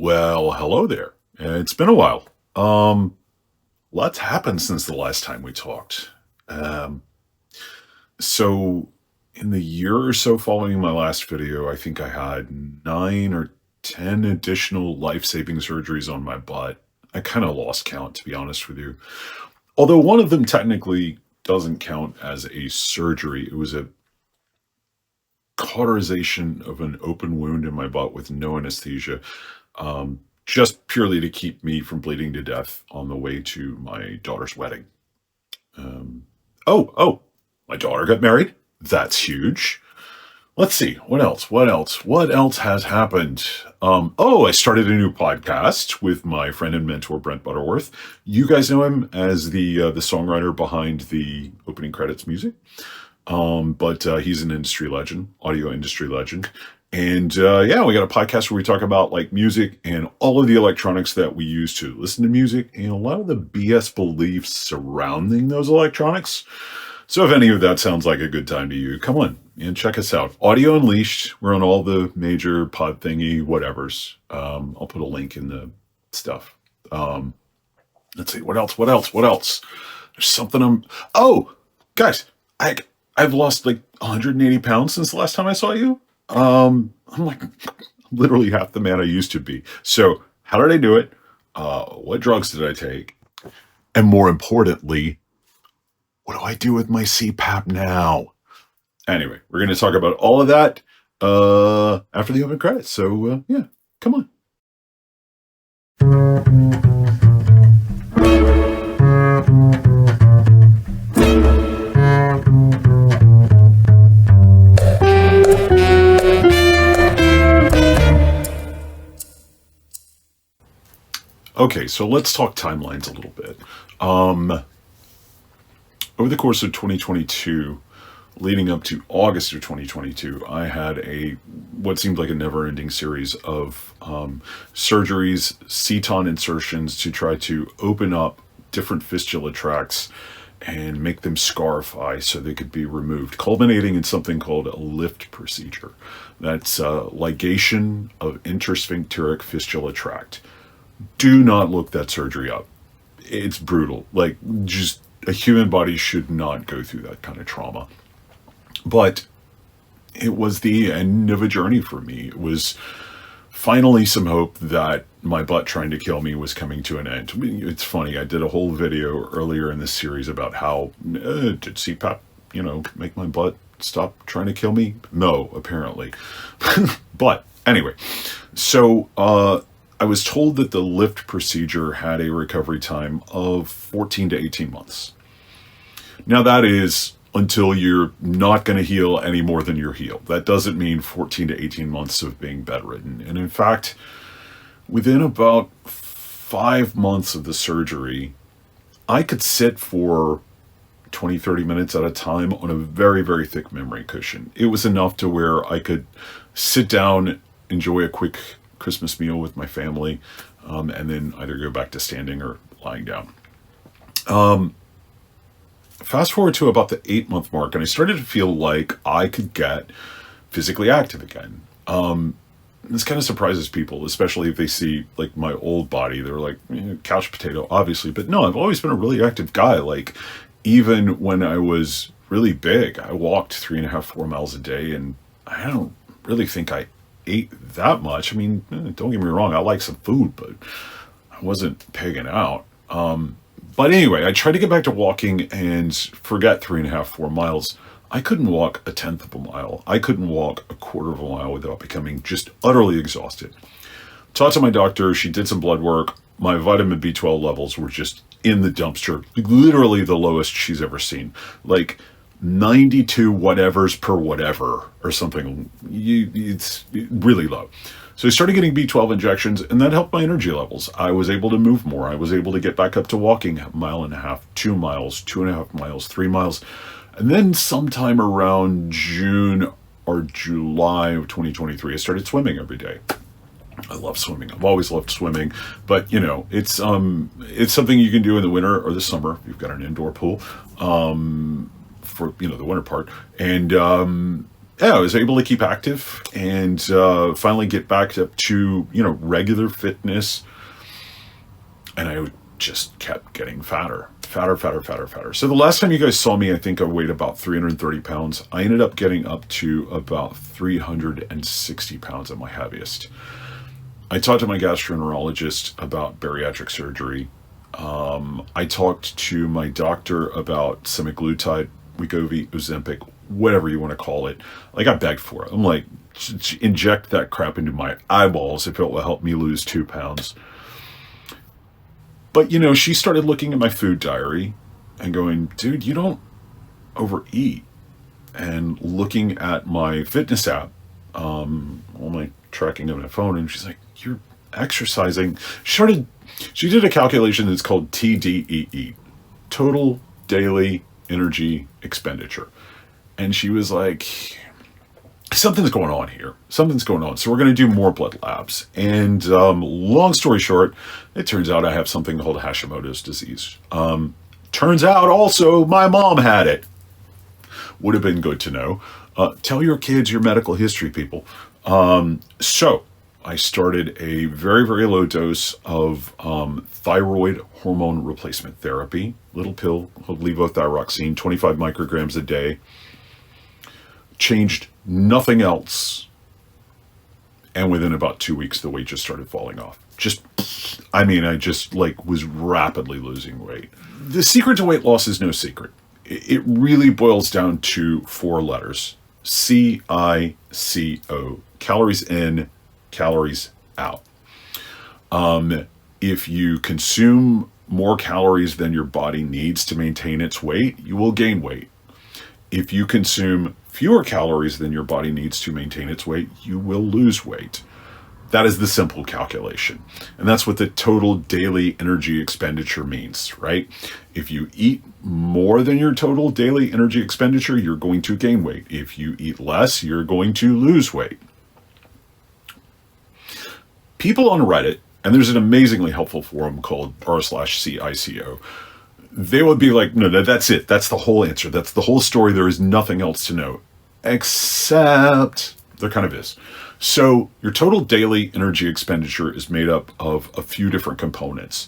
Well, hello there. It's been a while. Um, Lots happened since the last time we talked. Um, so in the year or so following my last video, I think I had 9 or 10 additional life-saving surgeries on my butt. I kind of lost count, to be honest with you. Although one of them technically doesn't count as a surgery. It was a cauterization of an open wound in my butt with no anesthesia, just purely to keep me from bleeding to death on the way to my daughter's wedding. Um, oh, my daughter got married. That's huge. Let's see. What else? What else? What else has happened? I started a new podcast with my friend and mentor, Brent Butterworth. You guys know him as the songwriter behind the opening credits music. But he's an industry legend, audio industry legend. And yeah, we got a podcast where we talk about like music and all of the electronics that we use to listen to music and a lot of the BS beliefs surrounding those electronics. So if any of that sounds like a good time to you, come on and check us out. Audio Unleashed. We're on all the major pod thingy whatevers. I'll put a link in the stuff. Let's see, what else? What else? What else? There's something guys, I've lost like 180 pounds since the last time I saw you. I'm like literally half the man I used to be. So how did I do it? What drugs did I take? And more importantly, what do I do with my CPAP now? Anyway, we're going to talk about all of that after the open credits. So yeah, come on. Okay, so let's talk timelines a little bit. Over the course of 2022, leading up to August of 2022, I had what seemed like a never-ending series of surgeries, ceton insertions to try to open up different fistula tracts and make them scarify so they could be removed, culminating in something called a lift procedure. That's ligation of intersphincteric fistula tract. Do not look that surgery up. It's brutal. Like, just a human body should not go through that kind of trauma. But it was the end of a journey for me. It was finally some hope that my butt trying to kill me was coming to an end. I mean, it's funny. I did a whole video earlier in this series about how did CPAP, make my butt stop trying to kill me? No, apparently. But anyway, so I was told that the lift procedure had a recovery time of 14 to 18 months. Now that is until you're not going to heal any more than you're healed. That doesn't mean 14 to 18 months of being bedridden. And in fact, within about 5 months of the surgery, I could sit for 20, 30 minutes at a time on a very, very thick memory cushion. It was enough to where I could sit down, enjoy a quick Christmas meal with my family, and then either go back to standing or lying down. Fast forward to about the 8-month mark, and I started to feel like I could get physically active again. This kind of surprises people, especially if they see like my old body. They're like, couch potato, obviously. But no, I've always been a really active guy. Like, even when I was really big, I walked 3.5, 4 miles a day, and I don't really think I ate that much. I mean, don't get me wrong, I like some food, but I wasn't pigging out. But anyway, I tried to get back to walking and forget 3.5, 4 miles. I couldn't walk 1/10 of a mile. I couldn't walk 1/4 of a mile without becoming just utterly exhausted. Talked to my doctor. She did some blood work. My vitamin B12 levels were just in the dumpster, literally the lowest she's ever seen. Like 92 whatevers per whatever or something. It's really low. So I started getting B12 injections, and that helped my energy levels. I was able to move more. I was able to get back up to walking 1.5 miles, 2 miles, 2.5 miles, 3 miles. And then sometime around June or July of 2023, I started swimming every day. I love swimming. I've always loved swimming, but it's something you can do in the winter or the summer. You've got an indoor pool, for the winter part. And yeah, I was able to keep active and finally get back up to, regular fitness. And I just kept getting fatter, fatter, fatter, fatter, fatter. So the last time you guys saw me, I think I weighed about 330 pounds. I ended up getting up to about 360 pounds at my heaviest. I talked to my gastroenterologist about bariatric surgery. I talked to my doctor about semaglutide, Wegovy, Ozempic, whatever you want to call it. Like, I begged for it. I'm like, inject that crap into my eyeballs if it will help me lose 2 pounds. But, she started looking at my food diary and going, dude, you don't overeat. And looking at my fitness app, all my tracking on my phone, and she's like, you're exercising. She did a calculation that's called TDEE, total daily energy expenditure. And she was like, something's going on here. Something's going on. So we're going to do more blood labs. And long story short, it turns out I have something called Hashimoto's disease. Turns out also my mom had it. Would have been good to know. Tell your kids your medical history, people. So I started a very, very low dose of thyroid hormone replacement therapy, little pill called levothyroxine, 25 micrograms a day. Changed nothing else. And within about 2 weeks, the weight just started falling off. I just was rapidly losing weight. The secret to weight loss is no secret. It really boils down to 4 letters. CICO. Calories in, calories out. If you consume more calories than your body needs to maintain its weight, you will gain weight. If you consume fewer calories than your body needs to maintain its weight, you will lose weight. That is the simple calculation. And that's what the total daily energy expenditure means, right? If you eat more than your total daily energy expenditure, you're going to gain weight. If you eat less, you're going to lose weight. People on Reddit, and there's an amazingly helpful forum called r/CICO, they would be like, no, that's it. That's the whole answer. That's the whole story. There is nothing else to know. Except there kind of is. So your total daily energy expenditure is made up of a few different components.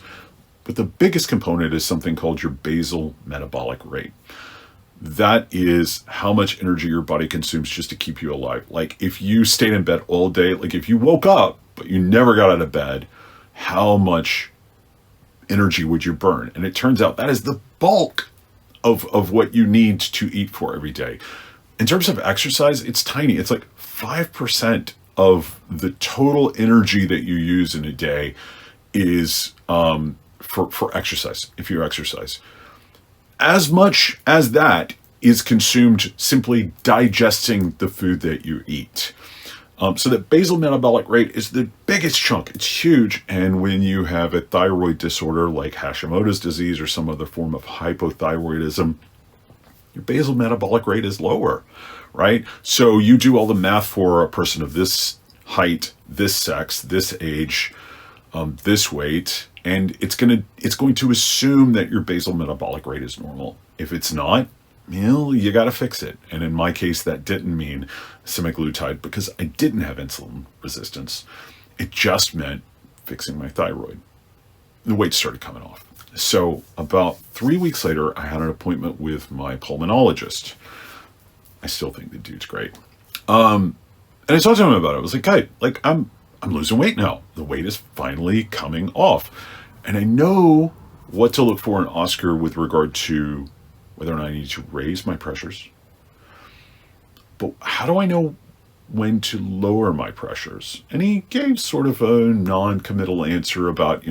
But the biggest component is something called your basal metabolic rate. That is how much energy your body consumes just to keep you alive. Like if you stayed in bed all day, like if you woke up, but you never got out of bed, how much energy would you burn? And it turns out that is the bulk of what you need to eat for every day. In terms of exercise, it's tiny. It's like 5% of the total energy that you use in a day is for exercise, if you exercise. As much as that is consumed simply digesting the food that you eat. So that basal metabolic rate is the biggest chunk. It's huge. And when you have a thyroid disorder like Hashimoto's disease or some other form of hypothyroidism, your basal metabolic rate is lower, right? So you do all the math for a person of this height, this sex, this age, this weight, and it's going to assume that your basal metabolic rate is normal. If it's not, you got to fix it. And in my case, that didn't mean semaglutide because I didn't have insulin resistance. It just meant fixing my thyroid. The weight started coming off. So about 3 weeks later, I had an appointment with my pulmonologist. I still think the dude's great. And I talked to him about it. I was like, guy, I'm losing weight now. The weight is finally coming off. And I know what to look for in Oscar with regard to whether or not I need to raise my pressures. But how do I know when to lower my pressures? And he gave sort of a non-committal answer about,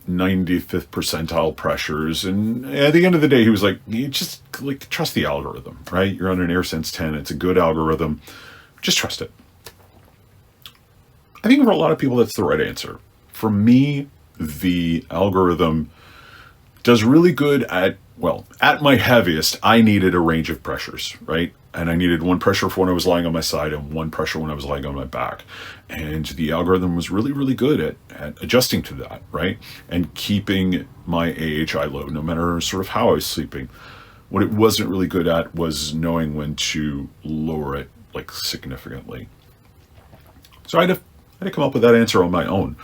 95th percentile pressures. And at the end of the day, he was like, you just trust the algorithm, right? You're on an AirSense 10. It's a good algorithm. Just trust it. I think for a lot of people, that's the right answer. For me, the algorithm does really good at my heaviest, I needed a range of pressures, right? And I needed one pressure for when I was lying on my side and one pressure when I was lying on my back. And the algorithm was really, really good at adjusting to that, right? And keeping my AHI low, no matter sort of how I was sleeping. What it wasn't really good at was knowing when to lower it like significantly. So I had to come up with that answer on my own.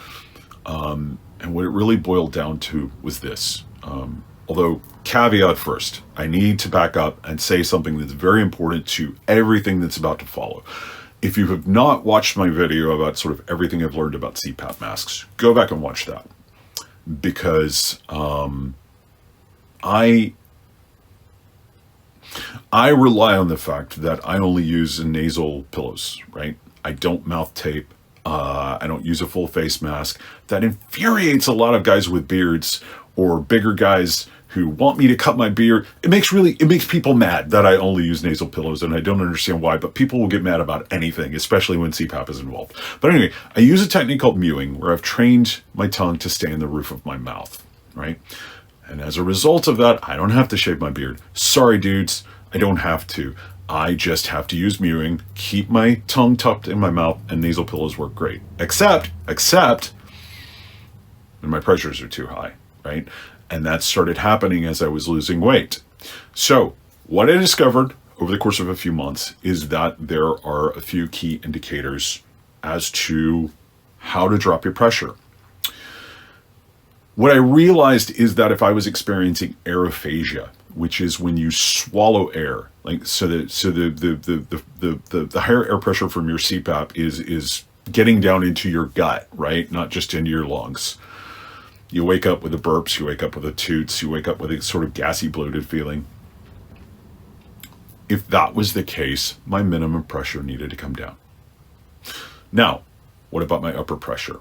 And what it really boiled down to was this. Although, caveat first, I need to back up and say something that's very important to everything that's about to follow. If you have not watched my video about sort of everything I've learned about CPAP masks, go back and watch that. Because I rely on the fact that I only use nasal pillows, right? I don't mouth tape. I don't use a full face mask. That infuriates a lot of guys with beards or bigger guys who want me to cut my beard. It makes people mad that I only use nasal pillows, and I don't understand why, but people will get mad about anything, especially when CPAP is involved. But anyway, I use a technique called mewing, where I've trained my tongue to stay in the roof of my mouth, right? And as a result of that, I don't have to shave my beard. Sorry, dudes, I don't have to. I just have to use mewing, keep my tongue tucked in my mouth, and nasal pillows work great. Except when my pressures are too high, right? And that started happening as I was losing weight. So what I discovered over the course of a few months is that there are a few key indicators as to how to drop your pressure. What I realized is that if I was experiencing aerophagia, which is when you swallow air, like the higher air pressure from your CPAP is getting down into your gut, right? Not just into your lungs. You wake up with the burps, you wake up with the toots, you wake up with a sort of gassy, bloated feeling. If that was the case, my minimum pressure needed to come down. Now, what about my upper pressure?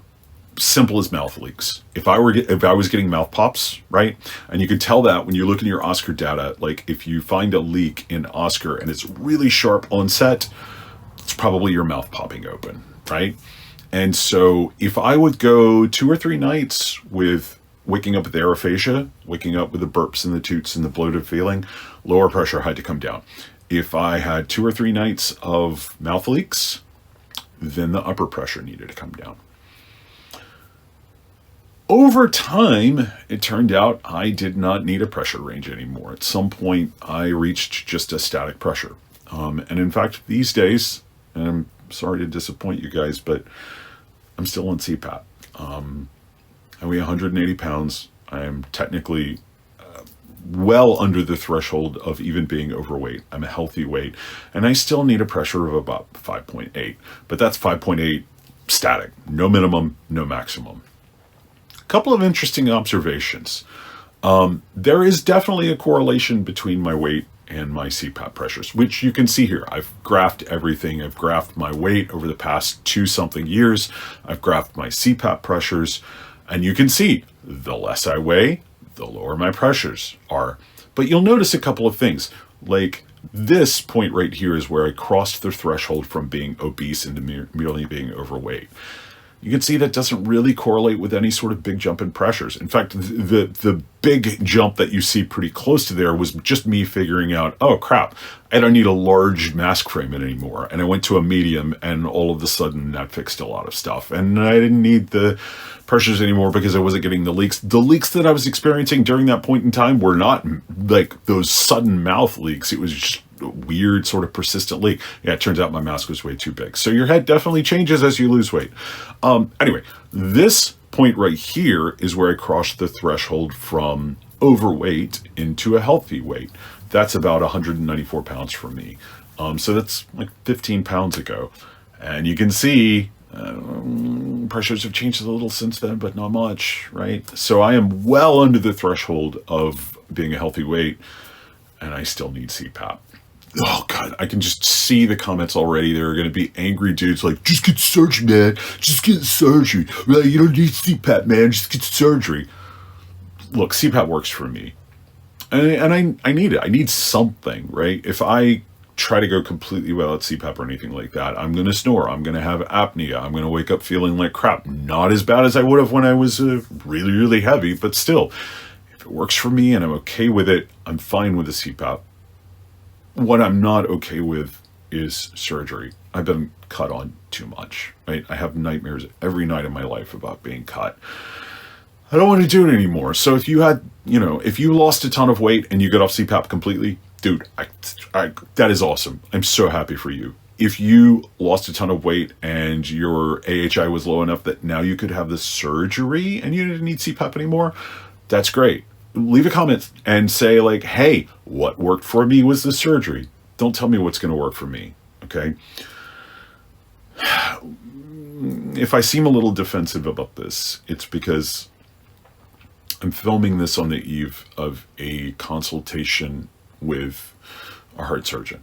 Simple as mouth leaks. If I was getting mouth pops, right? And you can tell that when you look in your Oscar data, like if you find a leak in Oscar and it's really sharp onset, it's probably your mouth popping open, right? And so if I would go 2 or 3 nights with waking up with aerophagia, waking up with the burps and the toots and the bloated feeling, lower pressure had to come down. If I had 2 or 3 nights of mouth leaks, then the upper pressure needed to come down. Over time, it turned out I did not need a pressure range anymore. At some point, I reached just a static pressure. And in fact, these days, and I'm sorry to disappoint you guys, but I'm still on CPAP. I weigh 180 pounds. I am technically well under the threshold of even being overweight. I'm a healthy weight, and I still need a pressure of about 5.8, but that's 5.8 static, no minimum, no maximum. Couple of interesting observations. There is definitely a correlation between my weight and my CPAP pressures, which you can see here. I've graphed everything. I've graphed my weight over the past 2-something years. I've graphed my CPAP pressures, and you can see the less I weigh, the lower my pressures are. But you'll notice a couple of things. Like this point right here is where I crossed the threshold from being obese into merely being overweight. You can see that doesn't really correlate with any sort of big jump in pressures. In fact, the big jump that you see pretty close to there was just me figuring out, oh crap, I don't need a large mask frame anymore. And I went to a medium, and all of a sudden that fixed a lot of stuff. And I didn't need the pressures anymore because I wasn't getting the leaks. The leaks that I was experiencing during that point in time were not like those sudden mouth leaks. It was just a weird sort of persistent leak. Yeah, it turns out my mask was way too big. So your head definitely changes as you lose weight. Anyway, this point right here is where I crossed the threshold from overweight into a healthy weight. That's about 194 pounds for me. So that's like 15 pounds ago. And you can see pressures have changed a little since then, but not much, right? So I am well under the threshold of being a healthy weight, and I still need CPAP. Oh God, I can just see the comments already. There are going to be angry dudes like, just get surgery, man. Just get surgery. Right? You don't need CPAP, man. Just get surgery. Look, CPAP works for me. And I need it. I need something, right? If I try to go completely without CPAP or anything like that, I'm going to snore. I'm going to have apnea. I'm going to wake up feeling like crap. Not as bad as I would have when I was really, really heavy, but still, if it works for me and I'm okay with it, I'm fine with the CPAP. What I'm not okay with is surgery. I've been cut on too much, right? I have nightmares every night of my life about being cut. I don't want to do it anymore. So if you had, if you lost a ton of weight and you got off CPAP completely, dude, that is awesome. I'm so happy for you. if you lost a ton of weight and your AHI was low enough that now you could have the surgery and you didn't need CPAP anymore, that's great. Leave a comment and say like, hey, what worked for me was the surgery. Don't tell me what's going to work for me. Okay. If I seem a little defensive about this, it's because I'm filming this on the eve of a consultation with a heart surgeon.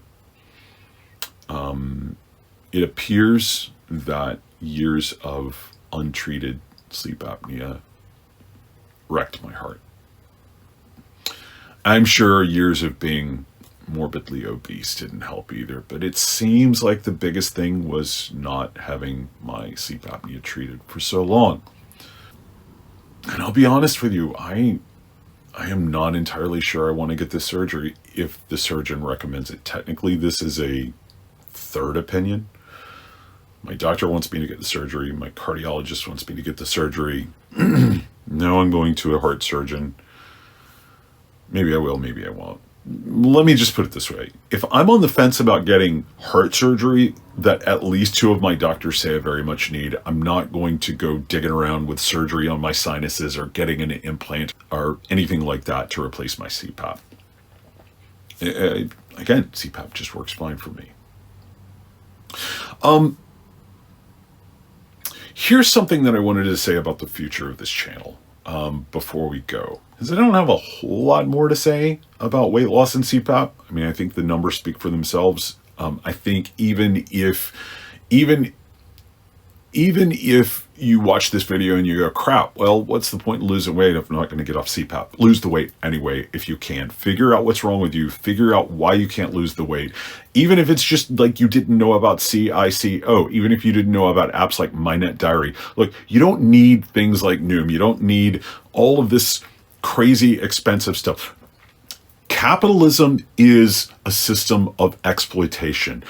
It appears that years of untreated sleep apnea wrecked my heart. I'm sure years of being morbidly obese didn't help either, but it seems like the biggest thing was not having my sleep apnea treated for so long. And I'll be honest with you, I am not entirely sure I want to get this surgery if the surgeon recommends it. Technically, this is a third opinion. My doctor wants me to get the surgery. My cardiologist wants me to get the surgery. Now I'm going to a heart surgeon. Maybe I will, maybe I won't. Let me just put it this way. If I'm on the fence about getting heart surgery that at least two of my doctors say I very much need, I'm not going to go digging around with surgery on my sinuses or getting an implant or anything like that to replace my CPAP. Again, CPAP just works fine for me. Here's something that I wanted to say about the future of this channel before we go. Because I don't have a whole lot more to say about weight loss and CPAP. I mean, I think the numbers speak for themselves. I think even if you watch this video and you go, crap, well, what's the point in losing weight if I'm not going to get off CPAP? Lose the weight anyway if you can. Figure out what's wrong with you. Figure out why you can't lose the weight. Even if it's just like you didn't know about CICO, even if you didn't know about apps like MyNet Diary. Look, you don't need things like Noom. You don't need all of this crazy expensive stuff. Capitalism is a system of exploitation.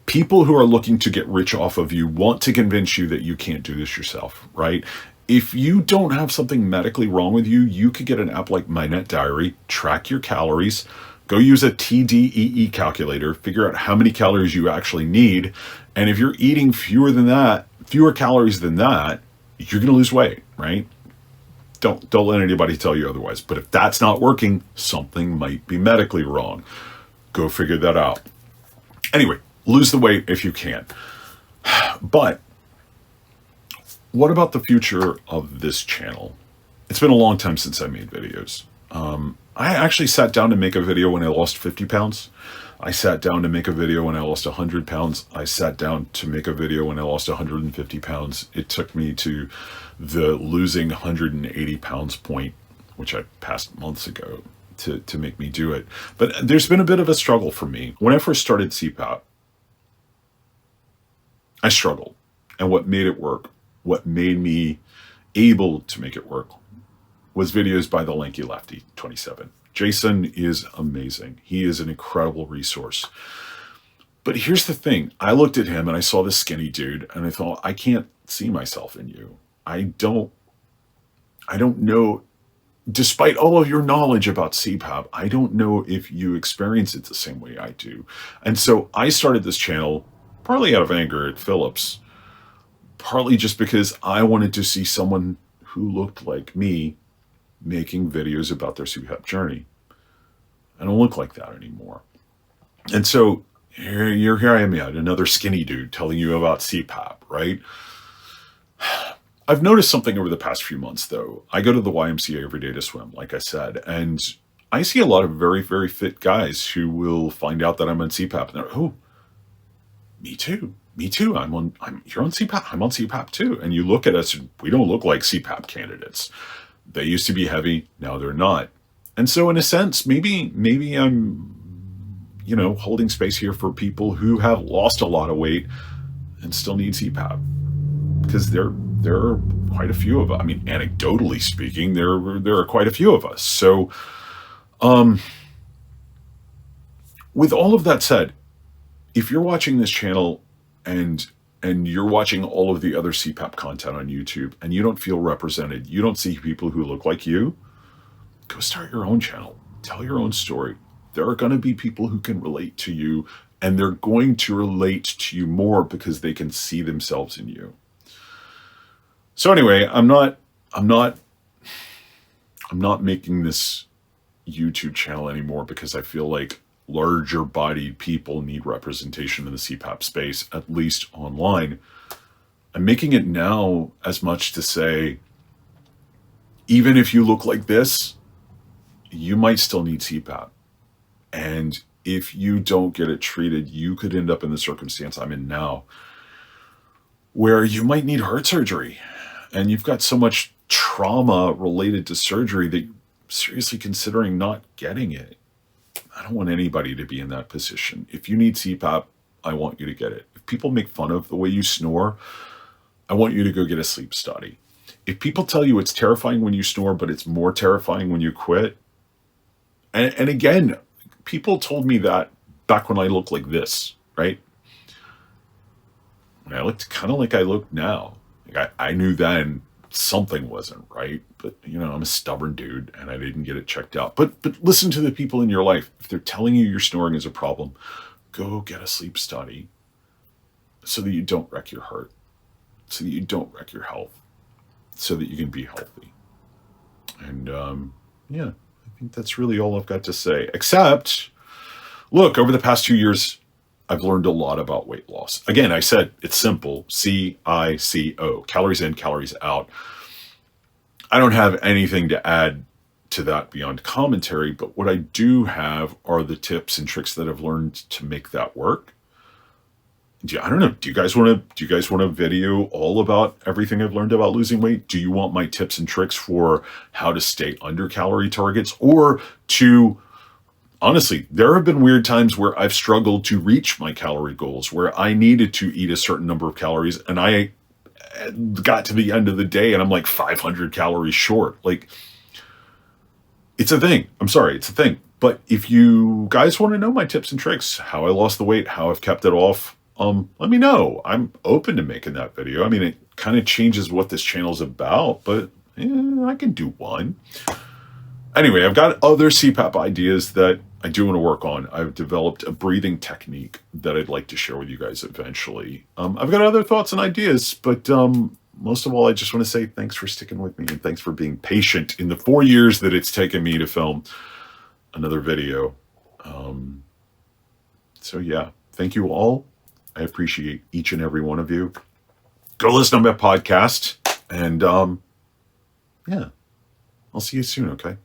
People who are looking to get rich off of you want to convince you that you can't do this yourself, right? If you don't have something medically wrong with you, you could get an app like MyNet Diary, track your calories, go use a TDEE calculator, figure out how many calories you actually need. And if you're eating fewer calories than that, you're going to lose weight, right? Don't let anybody tell you otherwise. But if that's not working, something might be medically wrong. Go figure that out. Anyway, lose the weight if you can. But what about the future of this channel? It's been a long time since I made videos. I actually sat down to make a video when I lost 50 pounds. I sat down to make a video when I lost 100 pounds. I sat down to make a video when I lost 150 pounds. It took me to the losing 180 pounds point, which I passed months ago, to make me do it. But there's been a bit of a struggle for me. When I first started CPAP, I struggled. And what made it work, what made me able to make it work, was videos by the Lanky Lefty 27. Jason is amazing. He is an incredible resource. But here's the thing. I looked at him and I saw this skinny dude and I thought, I can't see myself in you. I don't know, despite all of your knowledge about CPAP, I don't know if you experience it the same way I do. And so I started this channel partly out of anger at Phillips, partly just because I wanted to see someone who looked like me making videos about their CPAP journey. I don't look like that anymore. And so here I am yet, another skinny dude telling you about CPAP, right? I've noticed something over the past few months, though. I go to the YMCA every day to swim, like I said, and I see a lot of very, very fit guys who will find out that I'm on CPAP, and they're, oh, me too. You're on CPAP. I'm on CPAP too. And you look at us, and we don't look like CPAP candidates. They used to be heavy. Now they're not. And so in a sense, maybe I'm, holding space here for people who have lost a lot of weight and still need CPAP, because there are quite a few of us. I mean, anecdotally speaking, there are quite a few of us. So, with all of that said, if you're watching this channel and you're watching all of the other CPAP content on YouTube and you don't feel represented, you don't see people who look like you, go start your own channel. Tell your own story. There are going to be people who can relate to you and they're going to relate to you more because they can see themselves in you. So anyway, I'm not making this YouTube channel anymore because I feel like larger bodied people need representation in the CPAP space, at least online. I'm making it now as much to say, even if you look like this, you might still need CPAP. And if you don't get it treated, you could end up in the circumstance I'm in now, where you might need heart surgery. And you've got so much trauma related to surgery that you're seriously considering not getting it. I don't want anybody to be in that position. If you need CPAP, I want you to get it. If people make fun of the way you snore, I want you to go get a sleep study. If people tell you it's terrifying when you snore, but it's more terrifying when you quit, and again, people told me that back when I looked like this, right? When I looked kind of like I look now. Like I knew then something wasn't right, but I'm a stubborn dude and I didn't get it checked out. But listen to the people in your life. If they're telling you your snoring is a problem, go get a sleep study so that you don't wreck your heart, so that you don't wreck your health, so that you can be healthy. And yeah, I think that's really all I've got to say. Except, look, over the past 2 years, I've learned a lot about weight loss. Again, I said it's simple, CICO, calories in, calories out. I don't have anything to add to that beyond commentary, but what I do have are the tips and tricks that I've learned to make that work. I don't know. Do you guys want a video all about everything I've learned about losing weight? Do you want my tips and tricks for how to stay under calorie targets, or to, honestly, there have been weird times where I've struggled to reach my calorie goals, where I needed to eat a certain number of calories and I got to the end of the day and I'm like 500 calories short. Like, it's a thing. I'm sorry, it's a thing. But if you guys want to know my tips and tricks, how I lost the weight, how I've kept it off, let me know. I'm open to making that video. I mean, it kind of changes what this channel's about, but I can do one. Anyway, I've got other CPAP ideas that I do want to work on. I've developed a breathing technique that I'd like to share with you guys eventually. I've got other thoughts and ideas, but most of all, I just want to say thanks for sticking with me and thanks for being patient in the 4 years that it's taken me to film another video. So yeah, thank you all. I appreciate each and every one of you. Go listen to my podcast, and yeah, I'll see you soon, okay?